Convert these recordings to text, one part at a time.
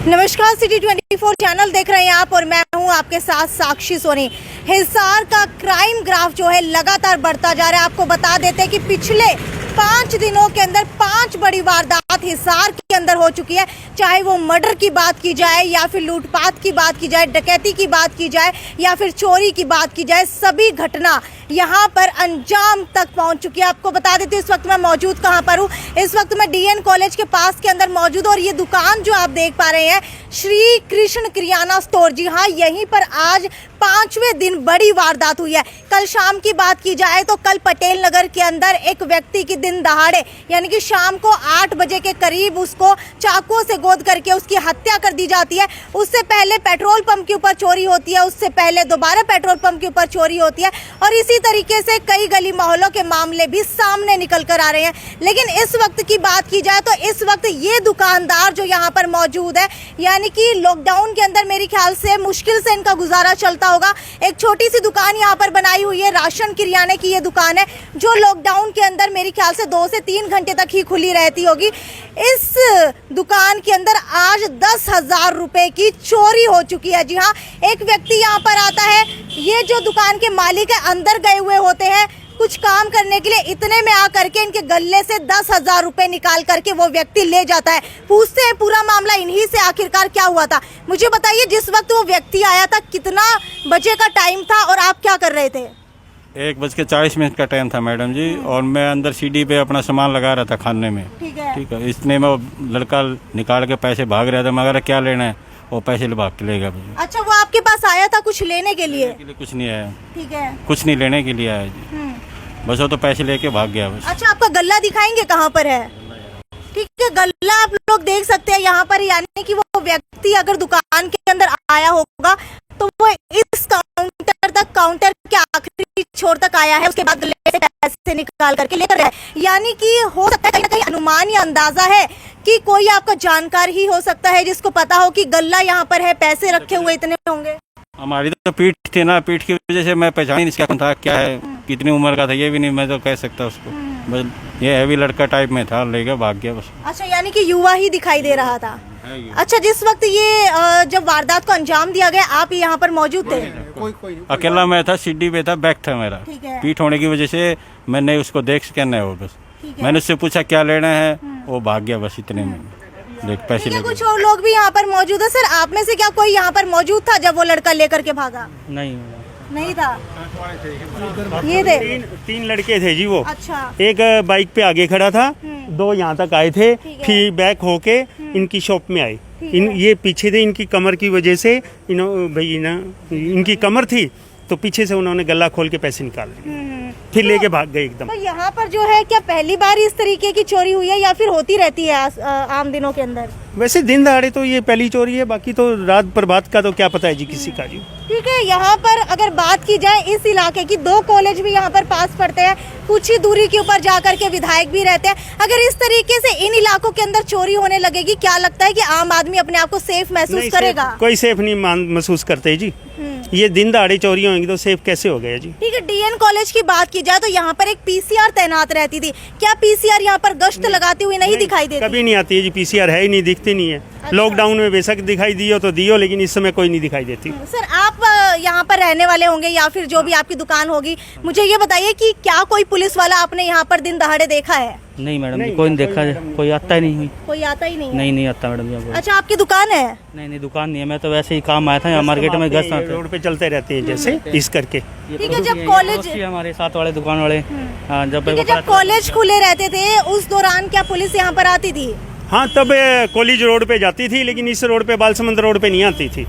नमस्कार, city 24 channel देख रहे हैं आप और मैं हूं आपके साथ साक्षी सोनी। हिसार का क्राइम ग्राफ जो है लगातार बढ़ता जा रहा है। आपको बता देते हैं कि पिछले 5 दिनों के अंदर 5 बड़ी वारदात हिसार के अंदर हो चुकी है। चाहे वो मर्डर की बात की जाए या फिर लूटपाट की बात की जाए, डकैती की बात की जाए या फिर चोरी की बात की जाए, सभी घटना यहाँ पर अंजाम तक पहुँच चुकी है। आपको बता देती हूँ इस वक्त मैं मौजूद कहाँ पर हूँ। इस वक्त मैं डीएन कॉलेज के पास के अंदर मौजूद हूँ और ये दुकान जो आप देख पा रहे हैं श्री कृष्ण किराना स्टोर, जी हाँ, यहीं पर आज 5वें दिन बड़ी वारदात हुई है। कल शाम की बात की जाए तो कल पटेल नगर के अंदर एक व्यक्ति की दिन दहाड़े यानी कि शाम को 8 बजे के करीब उसको चाकुओं से गोद करके उसकी हत्या कर दी जाती है। उससे पहले पेट्रोल पंप के ऊपर चोरी होती है, उससे पहले दोबारा पेट्रोल पंप के ऊपर चोरी होती है और इसी तरीके से कई गली मोहल्लों के मामले भी सामने निकल कर आ रहे हैं। लेकिन इस वक्त की बात की जाए तो इस वक्त ये दुकानदार जो यहाँ पर मौजूद है, यानी कि लॉकडाउन के अंदर मेरे ख्याल से मुश्किल से इनका गुजारा चलता होगा। एक छोटी सी दुकान यहाँ पर बनाई हुई है, राशन किराने की ये दुकान है जो लॉकडाउन के अंदर मेरे ख्याल से 2 से 3 घंटे तक ही खुली रहती होगी। इस दुकान के अंदर आज 10,000 रुपए की चोरी हो चुकी है। जी हाँ, एक व्यक्ति यहाँ पर आता है, ये जो दुकान के मालिक है अंदर गए हुए होते हैं कुछ काम करने के लिए, इतने में आकर के इनके गले से 10,000 रुपए निकाल करके वो व्यक्ति ले जाता है। पूछते हैं पूरा मामला इन्हीं से आखिरकार क्या हुआ था। मुझे बताइए, जिस वक्त वो व्यक्ति आया था कितना बजे का टाइम था और आप क्या कर रहे थे? 1:40 का टाइम था मैडम जी, और मैं अंदर सीढ़ी पे अपना सामान लगा रहा था खाने में। ठीक है। इसने में लड़का निकाल के पैसे भाग रहा था। मगर क्या लेना है, वो पैसे भाग के ले गया मुझे। अच्छा, वो आपके पास आया था कुछ लेने के लिए? कुछ नहीं आया। ठीक है। कुछ नहीं लेने के लिए आया जी, बस वो तो पैसे लेके भाग गया बस। अच्छा, आपका गल्ला दिखाएंगे कहाँ पर है? ठीक है, गल्ला आप लोग देख सकते हैं यहाँ पर, यानी कि वो व्यक्ति अगर दुकान के अंदर आया होगा तो वो इस काउंटर तक, काउंटर के आखिरी छोर तक आया है, उसके बाद गले से पैसे निकाल करके लेकर गया है। यानी कि हो सकता है कहीं ना कहीं अनुमान या अंदाजा है कि कोई आपका जानकार ही हो सकता है जिसको पता हो कि गल्ला यहाँ पर है, पैसे रखे हुए इतने होंगे। हमारी तो पीठ थी ना, पीठ की वजह से मैं पहचान नहीं इसका था क्या है, कितनी उम्र का था ये भी नहीं मैं तो कह सकता उसको। बस ये हैवी लड़का टाइप में था, लेकर भाग गया बस। अच्छा, यानी कि युवा ही दिखाई दे रहा था। अच्छा, जिस वक्त ये जब वारदात को अंजाम दिया गया आप यहाँ पर मौजूद थे? कोई अकेला मैं था, सीढ़ी पे था, बैग था मेरा। पीठ होने की वजह से मैंने उसको देख सके नहीं हो, बस मैंने उससे पूछा क्या लेना है, वो भाग गया बस इतने में। पैसे ले। कुछ और लोग भी यहाँ पर मौजूद है। सर, आप में से क्या कोई यहाँ पर मौजूद था जब वो लड़का लेकर के भागा? नहीं था। ये थे तीन लड़के थे जी वो। अच्छा। एक बाइक पे आगे खड़ा था, 2 यहाँ तक आए थे, फिर बैक होके इनकी शॉप में आए। ये पीछे थे, इनकी कमर की वजह से इनकी कमर थी तो पीछे से उन्होंने गला खोल के पैसे निकाले, फिर लेके भाग गए एकदम। तो यहाँ पर जो है क्या पहली बार इस तरीके की चोरी हुई है या फिर होती रहती है आम दिनों के अंदर? वैसे दिन दहाड़े तो ये पहली चोरी है, बाकी तो रात प्रभात का तो क्या पता है जी किसी का जी। ठीक है, यहाँ पर अगर बात की जाए इस इलाके की, 2 कॉलेज भी यहाँ पर पास पड़ते हैं, कुछ ही दूरी के ऊपर जाकर के विधायक भी रहते हैं। अगर इस तरीके से इन इलाकों के अंदर चोरी होने लगेगी, क्या लगता है कि आम आदमी अपने आप को सेफ महसूस करेगा? कोई सेफ नहीं महसूस करते जी। ये दिन दहाड़े चोरी होंगी तो सेफ कैसे हो गया जी? ठीक है, डीएन कॉलेज की बात की जाए तो यहाँ पर एक पीसीआर तैनात रहती थी। क्या पीसीआर यहाँ पर गश्त लगाती हुई नहीं दिखाई देती? कभी नहीं आती है जी, पीसीआर है ही नहीं, दिखती नहीं है। अच्छा। लॉकडाउन में बेशक दिखाई दियो तो दियो, लेकिन इस समय कोई नहीं दिखाई देती। सर, आप यहाँ पर रहने वाले होंगे या फिर जो भी आपकी दुकान होगी, मुझे ये बताइए कि क्या कोई पुलिस वाला आपने यहाँ पर दिन दहाड़े देखा है? नहीं मैडम जी, कोई नहीं देखा, कोई आता ही नहीं। कोई आता ही नहीं? नहीं आता मैडम जी। अच्छा, आपकी दुकान है? नहीं दुकान नहीं है, मैं तो वैसे ही काम आया था यहाँ मार्केट में। गश्त रोड पे चलते रहते हैं जैसे इस करके। ठीक है, जब कॉलेज हमारे साथ वाले दुकान वाले, जब कॉलेज खुले रहते थे उस दौरान क्या पुलिस यहाँ पर आती थी? हाँ, तब कॉलेज रोड पे जाती थी, लेकिन इस रोड पे बालसमुंद रोड पे नहीं आती थी।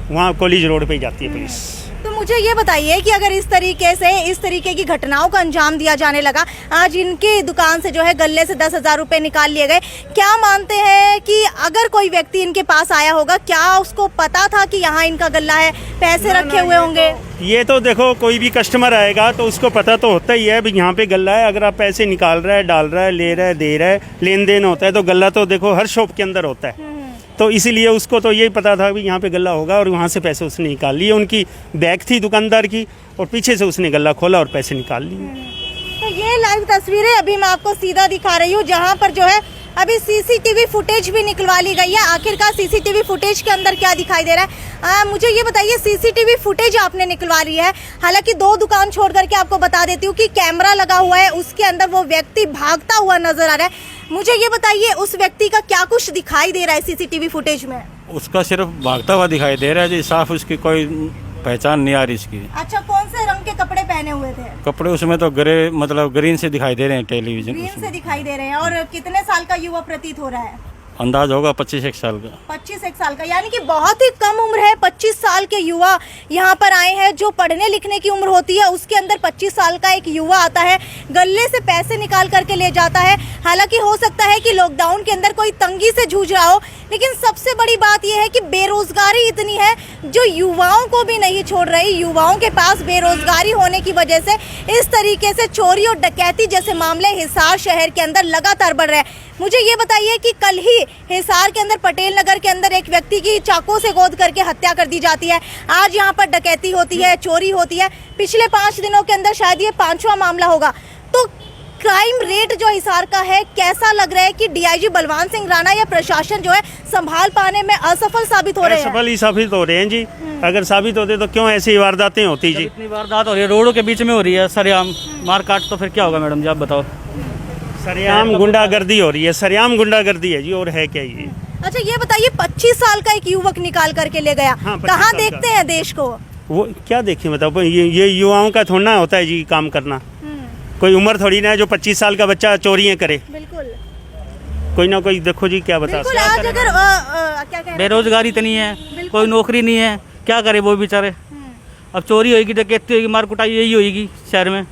वहाँ कॉलेज रोड पे ही जाती है पुलिस। तो मुझे ये बताइए कि अगर इस तरीके की घटनाओं का अंजाम दिया जाने लगा, आज इनकी दुकान से जो है गले से 10,000 रुपए निकाल लिए गए, क्या मानते हैं कि अगर कोई व्यक्ति इनके पास आया होगा, क्या उसको पता था कि यहाँ इनका गल्ला है, पैसे रखे हुए होंगे? ये तो देखो, कोई भी कस्टमर आएगा तो उसको पता तो होता ही है भी यहाँ पे गल्ला है। अगर आप पैसे निकाल रहा है, डाल रहा है, ले रहा है, दे रहा है, लेन देन होता है तो गल्ला तो देखो हर शॉप के अंदर होता है। तो इसीलिए उसको तो यही पता था कि यहाँ पे गल्ला होगा और वहाँ से पैसे उसने निकाल लिए। उनकी बैग थी दुकानदार की और पीछे से उसने गल्ला खोला और पैसे निकाल लिए। तो ये लाइव तस्वीरें अभी मैं आपको सीधा दिखा रही हूँ, जहाँ पर जो है अभी सीसीटीवी फुटेज भी निकलवा ली गई है। आखिरकार सीसीटीवी फुटेज के अंदर क्या दिखाई दे रहा है, मुझे ये बताइए। सीसीटीवी फुटेज आपने निकलवा ली है, हालांकि 2 दुकान छोड़ करके आपको बता देती हूँ कि कैमरा लगा हुआ है, उसके अंदर वो व्यक्ति भागता हुआ नजर आ रहा है। मुझे ये बताइए उस व्यक्ति का क्या कुछ दिखाई दे रहा है सीसीटीवी फुटेज में? उसका सिर्फ भागता हुआ दिखाई दे रहा है जी, साफ उसकी कोई पहचान नहीं आ रही इसकी। अच्छा, कौन से रंग के कपड़े पहने हुए थे? कपड़े उसमें तो ग्रे मतलब ग्रीन से दिखाई दे रहे हैं, टेलीविजन ग्रीन से दिखाई दे रहे हैं। और कितने साल का युवा प्रतीत हो रहा है? अंदाज होगा 25 साल का। 25 साल का, यानी कि बहुत ही कम उम्र है। 25 साल के युवा यहाँ पर आए हैं। जो पढ़ने लिखने की उम्र होती है उसके अंदर 25 साल का एक युवा आता है, गले से पैसे निकाल करके ले जाता है। हालांकि हो सकता है कि लॉकडाउन के अंदर कोई तंगी से जूझ रहा हो, लेकिन सबसे बड़ी बात यह है कि बेरोजगारी इतनी है जो युवाओं को भी नहीं छोड़ रही। युवाओं के पास बेरोजगारी होने की वजह से इस तरीके से चोरी और डकैती जैसे मामले हिसार शहर के अंदर लगातार बढ़ रहे हैं। मुझे ये बताइए कि कल ही हिसार के अंदर पटेल नगर के अंदर एक व्यक्ति की चाकू से गोद करके हत्या कर दी जाती है। आज यहाँ पर डकैती होती है, चोरी होती है। पिछले 5 दिनों के अंदर शायद ये 5वां मामला होगा। तो क्राइम रेट जो हिसार का है, कैसा लग रहा है कि डीआईजी बलवान सिंह राणा या प्रशासन जो है संभाल पाने में असफल साबित हो रहे हैं? असफल ही साबित हो रहे हैं जी। अगर साबित होते तो क्यों ऐसी वारदातें होती जी? इतनी वारदात हो रही है, रोडों के बीच में हो रही है सरेआम मारकाट, तो फिर क्या होगा मैडम जी आप बताओ? सरेआम गुंडागर्दी हो रही है, सरेआम गुंडागर्दी है जी, और है क्या ये? अच्छा, ये बताइए 25 साल का एक युवक निकाल करके ले गया। हाँ, 25 कहाँ साल देखते का। हैं देश को? वो क्या देखें बताओ, ये युवाओं का थोड़ा ना होता है जी काम करना। कोई उम्र थोड़ी ना है जो 25 साल का बच्चा चोरियां करे। बिल्कुल कोई ना कोई देखो जी क्या बता बिल्कुल। आज अगर क्या कह रहे बेरोजगारी इतनी है, कोई नौकरी नहीं है, क्या करे वो बेचारे। अब चोरी होगी, डकैती होगी, मार कुटाई यही होगी शहर में।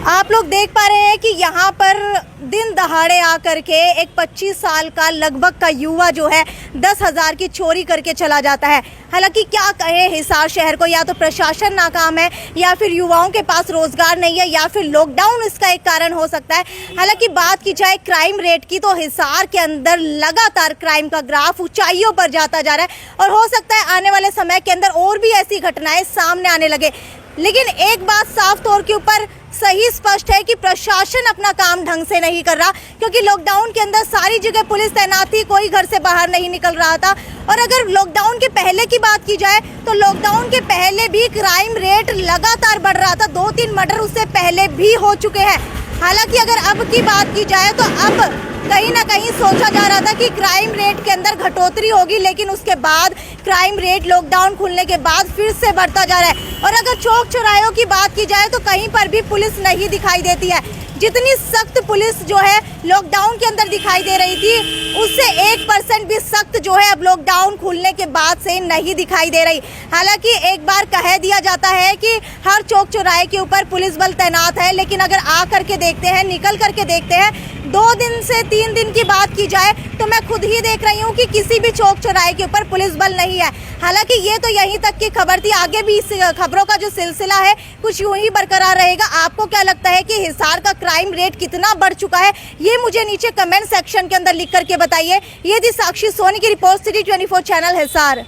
आप लोग देख पा रहे हैं कि यहाँ पर दिन दहाड़े आकर के एक 25 साल का लगभग का युवा जो है 10,000 की चोरी करके चला जाता है। हालांकि क्या कहे हिसार शहर को, या तो प्रशासन नाकाम है, या फिर युवाओं के पास रोजगार नहीं है, या फिर लॉकडाउन इसका एक कारण हो सकता है। हालांकि बात की जाए क्राइम रेट की तो हिसार के अंदर लगातार क्राइम का ग्राफ ऊंचाइयों पर जाता जा रहा है, और हो सकता है आने वाले समय के अंदर और भी ऐसी घटनाएं सामने आने लगे। लेकिन एक बात साफ तौर के ऊपर सही स्पष्ट है कि प्रशासन अपना काम ढंग से नहीं कर रहा, क्योंकि लॉकडाउन के अंदर सारी जगह पुलिस तैनात थी, कोई घर से बाहर नहीं निकल रहा था। और अगर लॉकडाउन के पहले की बात की जाए तो लॉकडाउन के पहले भी क्राइम रेट लगातार बढ़ रहा था। 2-3 मर्डर उससे पहले भी हो चुके हैं। हालांकि अगर अब की बात की जाए तो अब कहीं ना कहीं सोचा जा रहा था कि क्राइम रेट के अंदर घटोतरी होगी, लेकिन उसके बाद क्राइम रेट लॉकडाउन खुलने के बाद फिर से बढ़ता जा रहा है। और अगर चौक चौराहों की बात की जाए तो कहीं पर भी पुलिस नहीं दिखाई देती है। जितनी सख्त पुलिस जो है लॉकडाउन के अंदर दिखाई दे रही थी, उससे 1% भी सख्त जो है अब लॉकडाउन खुलने के बाद से नहीं दिखाई दे रही। हालांकि एक बार कह दिया जाता है कि हर चौक चौराहे के ऊपर पुलिस बल तैनात है, लेकिन अगर आ करके देखते हैं, निकल करके देखते हैं, 2 दिन से 3 दिन की बात की जाए तो मैं खुद ही देख रही हूँ कि किसी भी चौक चौराहे के ऊपर पुलिस बल नहीं है। हालांकि ये तो यहीं तक की खबर थी, आगे भी इस खबरों का जो सिलसिला है कुछ यूं ही बरकरार रहेगा। आपको क्या लगता है कि हिसार का क्राइम रेट कितना बढ़ चुका है, ये मुझे नीचे कमेंट सेक्शन के अंदर लिख करके बताइए। ये थी साक्षी सोनी की रिपोर्ट, सिटी 24 चैनल हिसार।